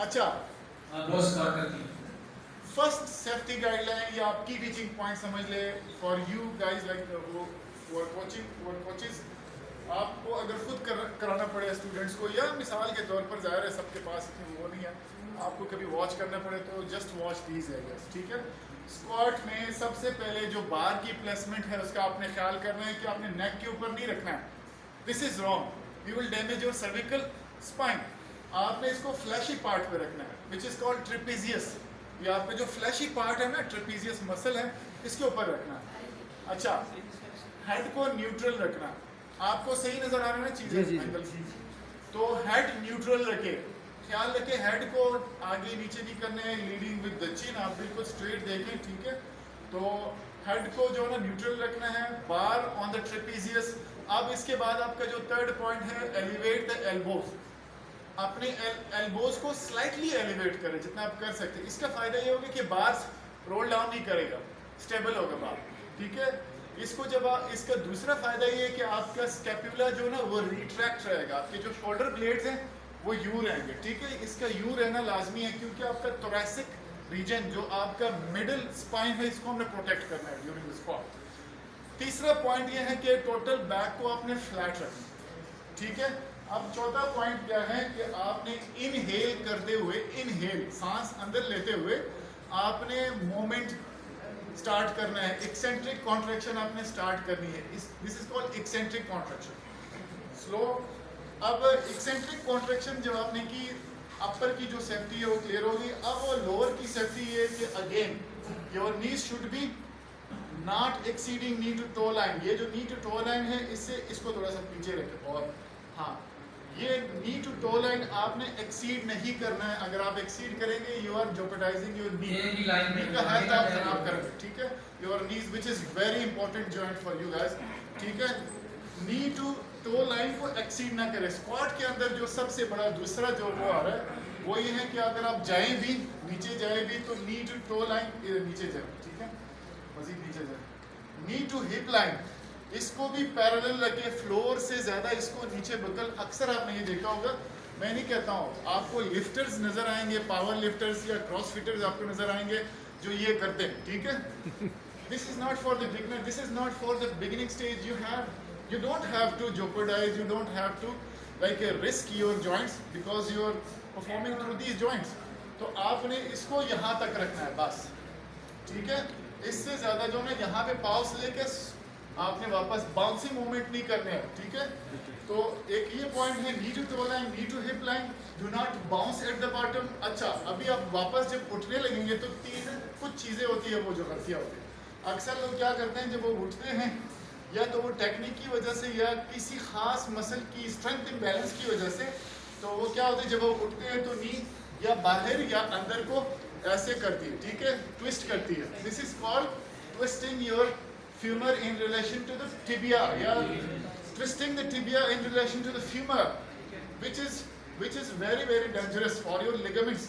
अच्छा, रोज स्टार्ट करती है। फर्स्ट सेफ्टी गाइडलाइन या आपकी टीचिंग पॉइंट समझ ले फॉर यू गाइस लाइक वो कोचेस, आपको अगर खुद कराना पड़े स्टूडेंट्स को, या मिसाल के तौर पर ज़ाहिर है सबके पास इतनी वो नहीं है, आपको कभी वॉच करना पड़े तो जस्ट वॉच दीज एरियाज, ठीक है। स्क्वाट में सबसे पहले जो बार की प्लेसमेंट है उसका आपने ख्याल करना है कि आपने नेक के ऊपर नहीं रखना है, this is wrong, you will damage your cervical spine. आपने इसको फ्लैशी पार्ट पे रखना है विच इज कॉल्ड ट्रिपीजियस, ये आप पे जो फ्लैशी पार्ट है ना, ट्रिपीजियस मसल है, इसके ऊपर रखना है। अच्छा, हेड को न्यूट्रल रखना, आपको सही नजर आ रहा है ना चीजें एंगल की, तो हेड न्यूट्रल रखे, ख्याल रखे हेड को आगे नीचे नहीं करने हैं, लीडिंग विद द चिन, आप बिल्कुल स्ट्रेट देखें, ठीक है। तो हेड को जो है ना न्यूट्रल रखना है, बार ऑन द ट्रेपीजियस। अब इसके बाद आपका जो थर्ड पॉइंट है, एलिवेट द एल्बोज, अपने एल्बोज को स्लाइटली एलिवेट करें जितना आप कर सकते हैं। इसका फायदा ये होगा कि बार रोल डाउन नहीं करेगा, स्टेबल होगा बार, ठीक है। इसको जब आप, इसका दूसरा फायदा ये है कि आपका स्कैपुला जो ना वो रिट्रैक्ट रहेगा, आपके जो शोल्डर ब्लेड्स हैं वो यू रहेंगे, ठीक है। इसका यू रहना लाजमी है क्योंकि आपका थोरैसिक रीजन जो आपका मिडिल स्पाइन है इसको हमने प्रोटेक्ट करना है ड्यूरिंग द स्क्वाट। तीसरा पॉइंट ये है कि टोटल बैक को आपने फ्लैट रखना, ठीक है। अब चौथा पॉइंट क्या है कि आपने इनहेल करते हुए, इनहेल सांस अंदर लेते हुए आपने मोमेंट स्टार्ट करना है, एक्सेंट्रिक कॉन्ट्रैक्शन आपने स्टार्ट करनी है, this is called eccentric contraction, slow. अब एक्सेंट्रिक कॉन्ट्रैक्शन जब आपने की, अपर की जो सेफ्टी है वो क्लियर होगी। अब वो लोअर की सेफ्टी ये कि again your knees should be not exceeding knee to toe line, ये जो नी टू टो लाइन है इससे इसको थोड़ा सा पीछे रखें, और हाँ, ये नी टू टो लाइन आपने एक्सीड नहीं करना है, अगर आप एक्सीड करेंगे यू आर जोपर्टाइजिंग योर नी का हेल्थ आप खराब करेंगे, ठीक है। Your knees which is very important joint for you guys, ठीक है। नी टू टो लाइन को एक्सीड ना करें। स्क्वाट के अंदर जो सबसे बड़ा दूसरा जो वो आ रहा है वो ये है कि अगर आप जाएं भी, नीचे जाए भी, तो नी टू टो लाइन नीचे जाए, ठीक है, मजीद नीचे जाए। नी टू हिप लाइन, इसको भी पैरेलल रखे, फ्लोर से ज्यादा इसको नीचे बकल। अक्सर आपने ये देखा होगा, मैं नहीं कहता हूँ, आपको लिफ्टर्स नजर आएंगे, पावर लिफ्टर्स या क्रॉस फिटर्स आपको नजर आएंगे जो ये करते हैं, ठीक है। This is not for the beginner, this is not for the beginning stage. You don't have to jeopardize, you don't have to like risk your joints because you are performing through these joints. तो आपने इसको यहाँ तक रखना है बस, ठीक है। इससे ज़्यादा जो है यहाँ पे पाव से लेके आपने वापस बाउंसिंग मूवमेंट नहीं करने हैं, ठीक है। तो एक ये पॉइंट है, knee to toe line, knee to hip line, do not bounce at the bottom. अच्छा, अभी आप वापस जब उठने लगेंगे तो तीन कुछ चीज़ें होती है वो जो गलतियाँ होती है। अक्सर लोग क्या करते हैं जब वो उठते हैं, या तो वो टेक्निक की वजह से या किसी खास मसल की स्ट्रेंथ इम्बैलेंस की वजह से, तो वो क्या होता है जब वो उठते हैं तो नी या बाहर या अंदर को ऐसे करती है, ठीक है, ट्विस्ट करती है। This is called twisting your femur in relation to the tibia, या twisting the tibia in relation to the femur, which is very very dangerous for your ligaments.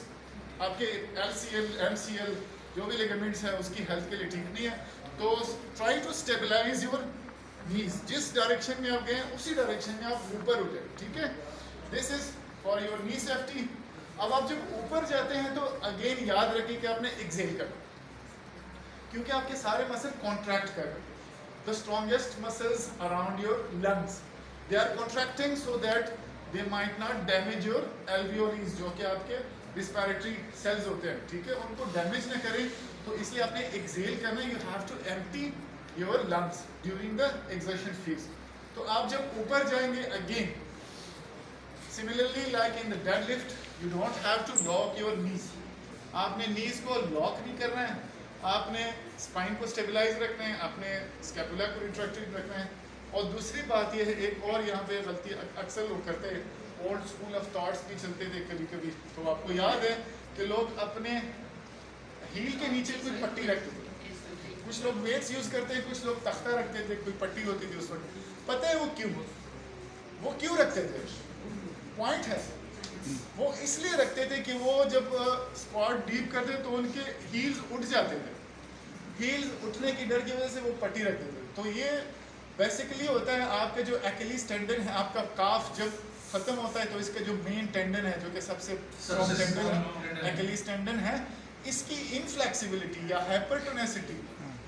आपके LCL MCL जो भी लिगामेंट्स है उसकी health के लिए ठीक नहीं है। तो try to stabilise your knees, जिस डायरेक्शन में आप गए उसी डायरेक्शन में आप ऊपर उठे, ठीक है। This is for your knee safety. अब आप जब ऊपर जाते हैं तो अगेन याद रखिए कि आपने एक्सेल करना, क्योंकि आपके सारे मसल कॉन्ट्रैक्ट कर रहे हैं। The strongest muscles around your lungs, they are contracting so that they might not damage your alveolis, जो कि आपके रिस्पिरेटरी सेल्स होते हैं, ठीक है, उनको डैमेज ना करें। तो इसलिए आपने एक्सेल करना है, you have to empty your lungs during the exertion phase. तो आप जब ऊपर जाएंगे again similarly like in the deadlift, you don't have to lock your knees, आपने नीज को लॉक नहीं करना है, आपने स्पाइन को स्टेबलाइज रखना है, आपने स्कैपुला को रिट्रैक्टेड रखना है। और दूसरी बात यह है, एक और यहाँ पे गलती अक्सर लोग करते हैं, ओल्ड स्कूल ऑफ थॉट्स भी चलते थे कभी कभी। तो आपको याद है कि लोग अपने हील के नीचे कोई पट्टी रखते थे, कुछ लोग वेट्स यूज करते हैं, कुछ लोग तख्ता रखते थे, कोई पट्टी होती थी उस पर। पता है वो क्यों रखते थे? पॉइंट है, वो इसलिए रखते थे कि वो जब स्क्वाट डीप करते तो उनके हील्स उठ जाते थे, हील्स उठने की डर की वजह से वो पट्टी रखते थे। तो ये बेसिकली होता है आपके जो एक्यूलीज टेंडन है, आपका काफ जब खत्म होता है तो इसका जो मेन टेंडन है, जो कि सबसे सबसे टेंडन strong है, tendon है। एकिलीज टेंडन है, इसकी इनफ्लेक्सिबिलिटी या हाइपरटोनेसिटी,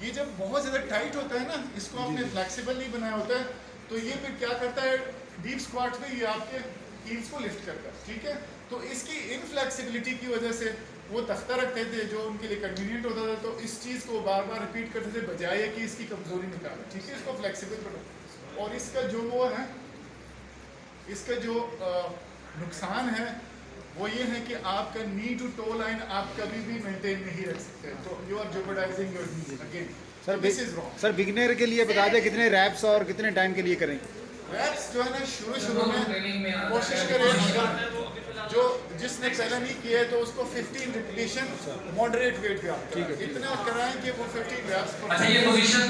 ये जब बहुत ज़्यादा टाइट होता है ना, इसको आपने फ्लेक्सिबल नहीं बनाया होता है, तो ये फिर क्या करता है, डीप स्क्वाट में ये आपके हील्स को लिफ्ट करता है, ठीक है। तो इसकी इनफ्लेक्सिबिलिटी की वजह से वो तख्ता रखते थे जो उनके लिए कन्वीनियंट होता था, तो इस चीज़ को बार बार रिपीट करते थे बजाय कि इसकी कमज़ोरी निकाले, ठीक है, इसको फ्लेक्सिबल बनाओ। और इसका जो वो है, इसका जो नुकसान है वो ये है कि आपका नी टू टो लाइन आप कभी भी मेंटेन नहीं रख सकते, तो you are jeopardizing your knee again. Sir this is wrong. Sir beginner के लिए बता दें कितने रैप्स और कितने टाइम के लिए करें? रैप्स जो है ना शुरू ट्रेनिंग में में आता कोशिश है। करें, अगर जो जिसने पहले नहीं किया है तो उसको 15 रिपीटेशन मॉडरेट वेट पे आप ठीक है, इतना कराएं कि वो 15 रैप्स अच्छा ये पोजीशन